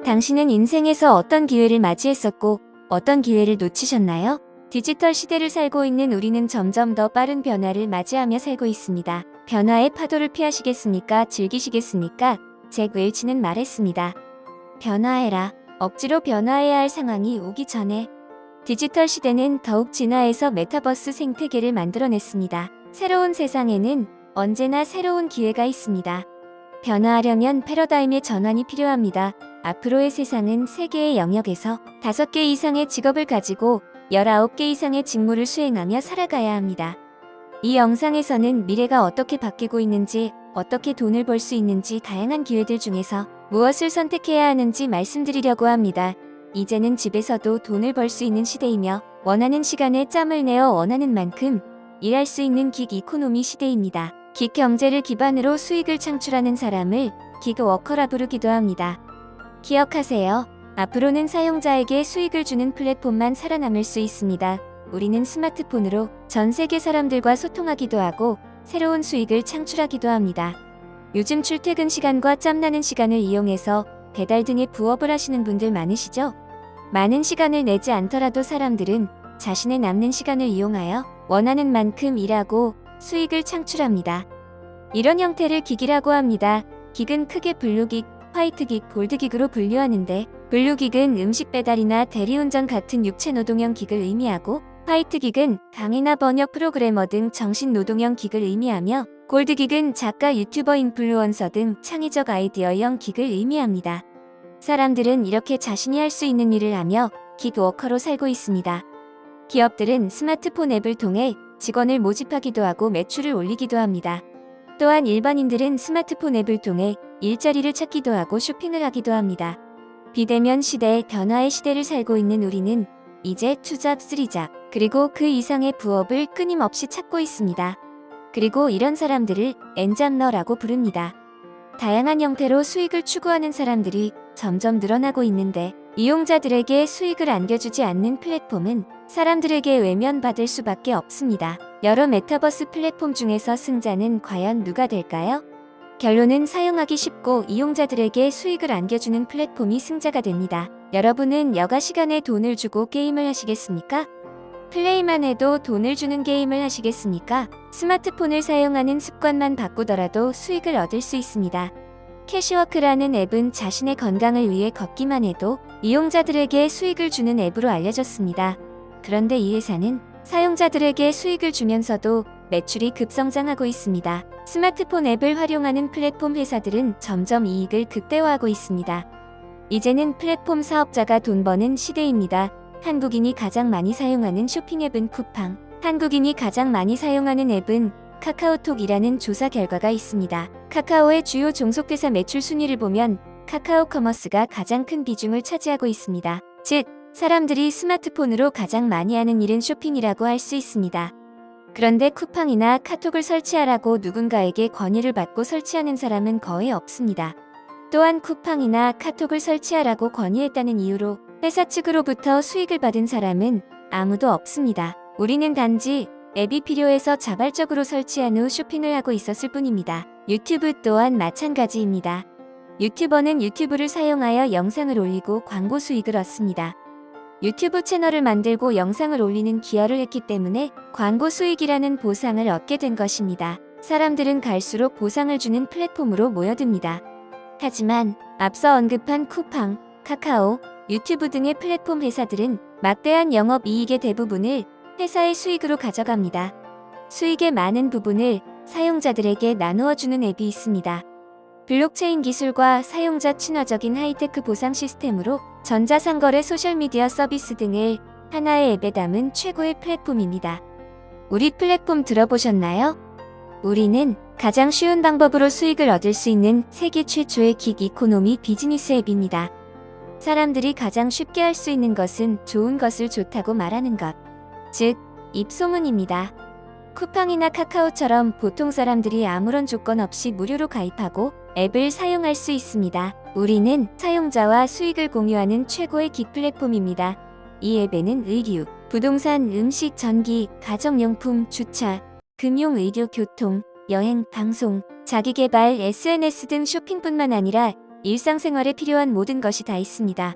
당신은 인생에서 어떤 기회를 맞이했었고 어떤 기회를 놓치셨나요? 디지털 시대를 살고 있는 우리는 점점 더 빠른 변화를 맞이하며 살고 있습니다. 변화의 파도를 피하시겠습니까? 즐기시겠습니까? 잭 웰치는 말했습니다. 변화해라. 억지로 변화해야 할 상황이 오기 전에. 디지털 시대는 더욱 진화해서 메타버스 생태계를 만들어냈습니다. 새로운 세상에는 언제나 새로운 기회가 있습니다. 변화하려면 패러다임의 전환이 필요합니다. 앞으로의 세상은 3개의 영역에서 5개 이상의 직업을 가지고 19개 이상의 직무를 수행하며 살아가야 합니다. 이 영상에서는 미래가 어떻게 바뀌고 있는지, 어떻게 돈을 벌 수 있는지 다양한 기회들 중에서 무엇을 선택해야 하는지 말씀드리려고 합니다. 이제는 집에서도 돈을 벌 수 있는 시대이며 원하는 시간에 짬을 내어 원하는 만큼 일할 수 있는 긱 이코노미 시대입니다. 긱 경제를 기반으로 수익을 창출하는 사람을 긱워커라 부르기도 합니다. 기억하세요. 앞으로는 사용자에게 수익을 주는 플랫폼만 살아남을 수 있습니다. 우리는 스마트폰으로 전 세계 사람들과 소통하기도 하고 새로운 수익을 창출하기도 합니다. 요즘 출퇴근 시간과 짬나는 시간을 이용해서 배달 등의 부업을 하시는 분들 많으시죠? 많은 시간을 내지 않더라도 사람들은 자신의 남는 시간을 이용하여 원하는 만큼 일하고 수익을 창출합니다. 이런 형태를 긱이라고 합니다. 긱은 크게 블루긱, 화이트긱, 골드긱으로 분류하는데 블루긱은 음식 배달이나 대리운전 같은 육체 노동형 긱을 의미하고 화이트긱은 강의나 번역 프로그래머 등 정신 노동형 긱을 의미하며 골드긱은 작가, 유튜버, 인플루언서 등 창의적 아이디어형 긱을 의미합니다. 사람들은 이렇게 자신이 할 수 있는 일을 하며 긱워커로 살고 있습니다. 기업들은 스마트폰 앱을 통해 직원을 모집하기도 하고 매출을 올리기도 합니다. 또한 일반인들은 스마트폰 앱을 통해 일자리를 찾기도 하고 쇼핑을 하기도 합니다. 비대면 시대, 변화의 시대를 살고 있는 우리는 이제 2잡, 3잡, 그리고 그 이상의 부업을 끊임없이 찾고 있습니다. 그리고 이런 사람들을 엔잡러라고 부릅니다. 다양한 형태로 수익을 추구하는 사람들이 점점 늘어나고 있는데 이용자들에게 수익을 안겨주지 않는 플랫폼은 사람들에게 외면받을 수밖에 없습니다. 여러 메타버스 플랫폼 중에서 승자는 과연 누가 될까요? 결론은 사용하기 쉽고 이용자들에게 수익을 안겨주는 플랫폼이 승자가 됩니다. 여러분은 여가 시간에 돈을 주고 게임을 하시겠습니까? 플레이만 해도 돈을 주는 게임을 하시겠습니까? 스마트폰을 사용하는 습관만 바꾸더라도 수익을 얻을 수 있습니다. 캐시워크라는 앱은 자신의 건강을 위해 걷기만 해도 이용자들에게 수익을 주는 앱으로 알려졌습니다. 그런데 이 회사는 사용자들에게 수익을 주면서도 매출이 급성장하고 있습니다. 스마트폰 앱을 활용하는 플랫폼 회사들은 점점 이익을 극대화하고 있습니다. 이제는 플랫폼 사업자가 돈 버는 시대입니다. 한국인이 가장 많이 사용하는 쇼핑 앱은 쿠팡, 한국인이 가장 많이 사용하는 앱은 카카오톡이라는 조사 결과가 있습니다. 카카오의 주요 종속회사 매출 순위를 보면 카카오 커머스가 가장 큰 비중을 차지하고 있습니다. 즉, 사람들이 스마트폰으로 가장 많이 하는 일은 쇼핑이라고 할 수 있습니다. 그런데 쿠팡이나 카톡을 설치하라고 누군가에게 권유를 받고 설치하는 사람은 거의 없습니다. 또한 쿠팡이나 카톡을 설치하라고 권유했다는 이유로 회사 측으로부터 수익을 받은 사람은 아무도 없습니다. 우리는 단지 앱이 필요해서 자발적으로 설치한 후 쇼핑을 하고 있었을 뿐입니다. 유튜브 또한 마찬가지입니다. 유튜버는 유튜브를 사용하여 영상을 올리고 광고 수익을 얻습니다. 유튜브 채널을 만들고 영상을 올리는 기여를 했기 때문에 광고 수익이라는 보상을 얻게 된 것입니다. 사람들은 갈수록 보상을 주는 플랫폼으로 모여듭니다. 하지만 앞서 언급한 쿠팡, 카카오, 유튜브 등의 플랫폼 회사들은 막대한 영업 이익의 대부분을 회사의 수익으로 가져갑니다. 수익의 많은 부분을 사용자들에게 나누어 주는 앱이 있습니다. 블록체인 기술과 사용자 친화적인 하이테크 보상 시스템으로 전자상거래, 소셜미디어 서비스 등을 하나의 앱에 담은 최고의 플랫폼입니다. 우리 플랫폼 들어보셨나요? 우리는 가장 쉬운 방법으로 수익을 얻을 수 있는 세계 최초의 긱 이코노미 비즈니스 앱입니다. 사람들이 가장 쉽게 할 수 있는 것은 좋은 것을 좋다고 말하는 것, 즉 입소문입니다. 쿠팡이나 카카오처럼 보통 사람들이 아무런 조건 없이 무료로 가입하고 앱을 사용할 수 있습니다. 우리는 사용자와 수익을 공유하는 최고의 긱 플랫폼입니다. 이 앱에는 의류, 부동산, 음식, 전기, 가정용품, 주차, 금융, 의료, 교통, 여행, 방송, 자기계발, SNS 등 쇼핑뿐만 아니라 일상생활에 필요한 모든 것이 다 있습니다.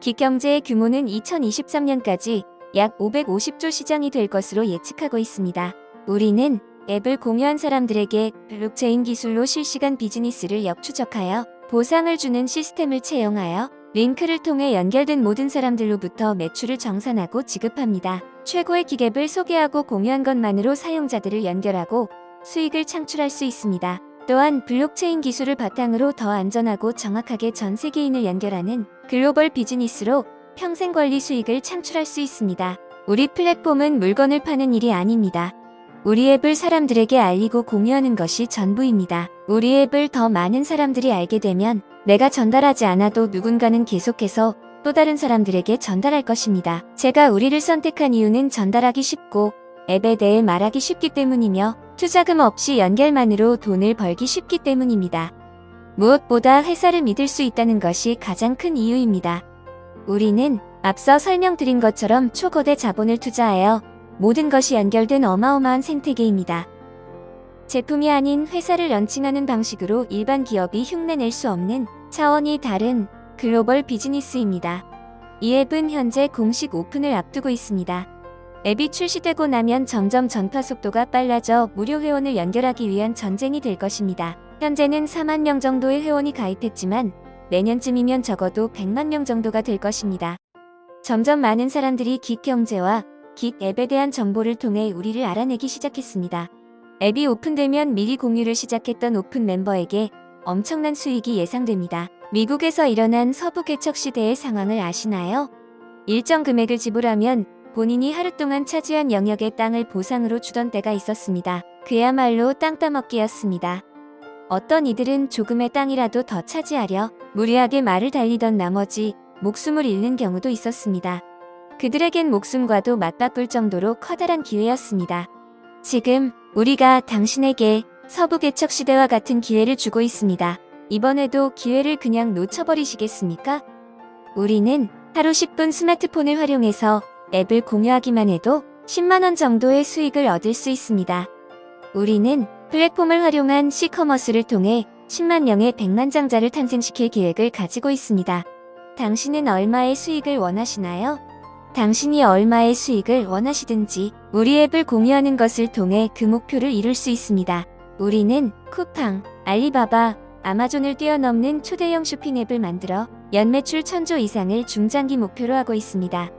기경제의 규모는 2023년까지 약 550조 시장이 될 것으로 예측하고 있습니다. 우리는 앱을 공유한 사람들에게 블록체인 기술로 실시간 비즈니스를 역추적하여 보상을 주는 시스템을 채용하여 링크를 통해 연결된 모든 사람들로부터 매출을 정산하고 지급합니다. 최고의 기ገብ을 소개하고 공유한 것만으로 사용자들을 연결하고 수익을 창출할 수 있습니다. 또한 블록체인 기술을 바탕으로 더 안전하고 정확하게 전 세계인을 연결하는 글로벌 비즈니스로 평생 권리 수익을 창출할 수 있습니다. 우리 플랫폼은 물건을 파는 일이 아닙니다. 우리 앱을 사람들에게 알리고 공유하는 것이 전부입니다. 우리 앱을 더 많은 사람들이 알게 되면 내가 전달하지 않아도 누군가는 계속해서 또 다른 사람들에게 전달할 것입니다. 제가 우리를 선택한 이유는 전달하기 쉽고 앱에 대해 말하기 쉽기 때문이며 투자금 없이 연결만으로 돈을 벌기 쉽기 때문입니다. 무엇보다 회사를 믿을 수 있다는 것이 가장 큰 이유입니다. 우리는 앞서 설명드린 것처럼 초거대 자본을 투자하여 모든 것이 연결된 어마어마한 생태계입니다. 제품이 아닌 회사를 런칭하는 방식으로 일반 기업이 흉내낼 수 없는 차원이 다른 글로벌 비즈니스입니다. 이 앱은 현재 공식 오픈을 앞두고 있습니다. 앱이 출시되고 나면 점점 전파 속도가 빨라져 무료 회원을 연결하기 위한 전쟁이 될 것입니다. 현재는 4만 명 정도의 회원이 가입했지만 내년쯤이면 적어도 100만 명 정도가 될 것입니다. 점점 많은 사람들이 긱경제와 긱앱에 대한 정보를 통해 우리를 알아내기 시작했습니다. 앱이 오픈되면 미리 공유를 시작했던 오픈 멤버에게 엄청난 수익이 예상됩니다. 미국에서 일어난 서부 개척 시대의 상황을 아시나요? 일정 금액을 지불하면 본인이 하루 동안 차지한 영역의 땅을 보상으로 주던 때가 있었습니다. 그야말로 땅 따먹기였습니다. 어떤 이들은 조금의 땅이라도 더 차지하려 무리하게 말을 달리던 나머지 목숨을 잃는 경우도 있었습니다. 그들에겐 목숨과도 맞바꿀 정도로 커다란 기회였습니다. 지금 우리가 당신에게 서부 개척 시대와 같은 기회를 주고 있습니다. 이번에도 기회를 그냥 놓쳐버리시겠습니까? 우리는 하루 10분 스마트폰을 활용해서 앱을 공유하기만 해도 10만 원 정도의 수익을 얻을 수 있습니다. 우리는 플랫폼을 활용한 시커머스를 통해 10만 명의 백만장자를 탄생시킬 계획을 가지고 있습니다. 당신은 얼마의 수익을 원하시나요? 당신이 얼마의 수익을 원하시든지 우리 앱을 공유하는 것을 통해 그 목표를 이룰 수 있습니다. 우리는 쿠팡, 알리바바, 아마존을 뛰어넘는 초대형 쇼핑 앱을 만들어 연매출 1000조 이상을 중장기 목표로 하고 있습니다.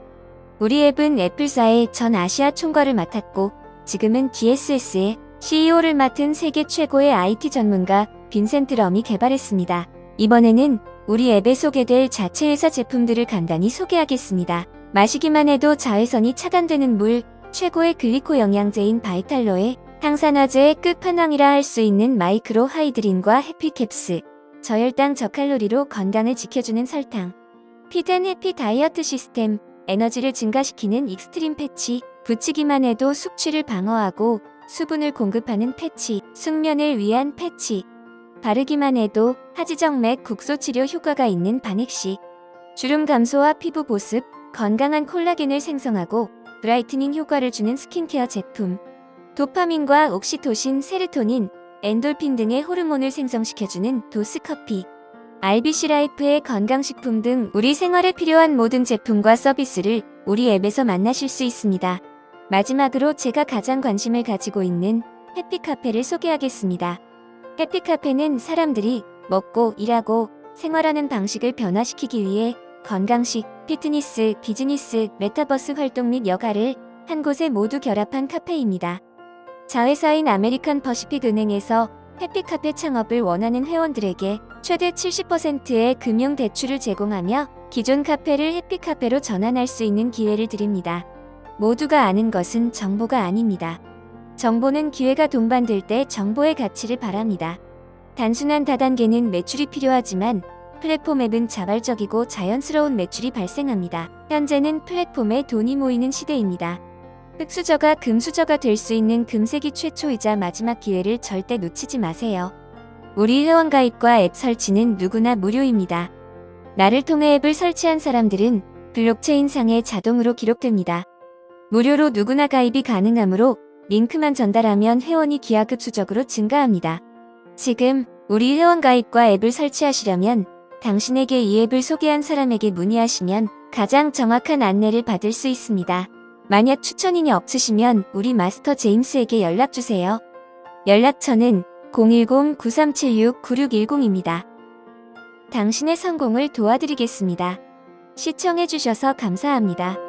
우리 앱은 애플사의 전 아시아 총괄을 맡았고 지금은 DSS의 CEO를 맡은 세계 최고의 IT 전문가 빈센트 럼이 개발했습니다. 이번에는 우리 앱에 소개될 자체 회사 제품들을 간단히 소개하겠습니다. 마시기만 해도 자외선이 차단되는 물, 최고의 글리코 영양제인 바이탈로에 항산화제의 끝판왕이라 할 수 있는 마이크로 하이드린과 해피캡스, 저혈당 저칼로리로 건강을 지켜주는 설탕, 피드앤해피 다이어트 시스템, 에너지를 증가시키는 익스트림 패치, 붙이기만 해도 숙취를 방어하고 수분을 공급하는 패치, 숙면을 위한 패치, 바르기만 해도 하지정맥 국소 치료 효과가 있는 바넥시, 주름 감소와 피부 보습, 건강한 콜라겐을 생성하고 브라이트닝 효과를 주는 스킨케어 제품, 도파민과 옥시토신, 세르토닌, 엔돌핀 등의 호르몬을 생성시켜주는 도스커피, RBC 라이프의 건강식품 등 우리 생활에 필요한 모든 제품과 서비스를 우리 앱에서 만나실 수 있습니다. 마지막으로 제가 가장 관심을 가지고 있는 해피카페를 소개하겠습니다. 해피카페는 사람들이 먹고 일하고 생활하는 방식을 변화시키기 위해 건강식, 피트니스, 비즈니스, 메타버스 활동 및 여가를 한 곳에 모두 결합한 카페입니다. 자회사인 아메리칸 퍼시픽 은행에서 해피카페 창업을 원하는 회원들에게 최대 70%의 금융 대출을 제공하며 기존 카페를 해피카페로 전환할 수 있는 기회를 드립니다. 모두가 아는 것은 정보가 아닙니다. 정보는 기회가 동반될 때 정보의 가치를 바랍니다. 단순한 다단계는 매출이 필요하지만 플랫폼 앱은 자발적이고 자연스러운 매출이 발생합니다. 현재는 플랫폼에 돈이 모이는 시대입니다. 흑수저가 금수저가 될 수 있는 금세기 최초이자 마지막 기회를 절대 놓치지 마세요. 우리 회원 가입과 앱 설치는 누구나 무료입니다. 나를 통해 앱을 설치한 사람들은 블록체인상에 자동으로 기록됩니다. 무료로 누구나 가입이 가능하므로 링크만 전달하면 회원이 기하급수적으로 증가합니다. 지금 우리 회원 가입과 앱을 설치하시려면 당신에게 이 앱을 소개한 사람에게 문의하시면 가장 정확한 안내를 받을 수 있습니다. 만약 추천인이 없으시면 우리 마스터 제임스에게 연락주세요. 연락처는 010-9376-9610입니다. 당신의 성공을 도와드리겠습니다. 시청해주셔서 감사합니다.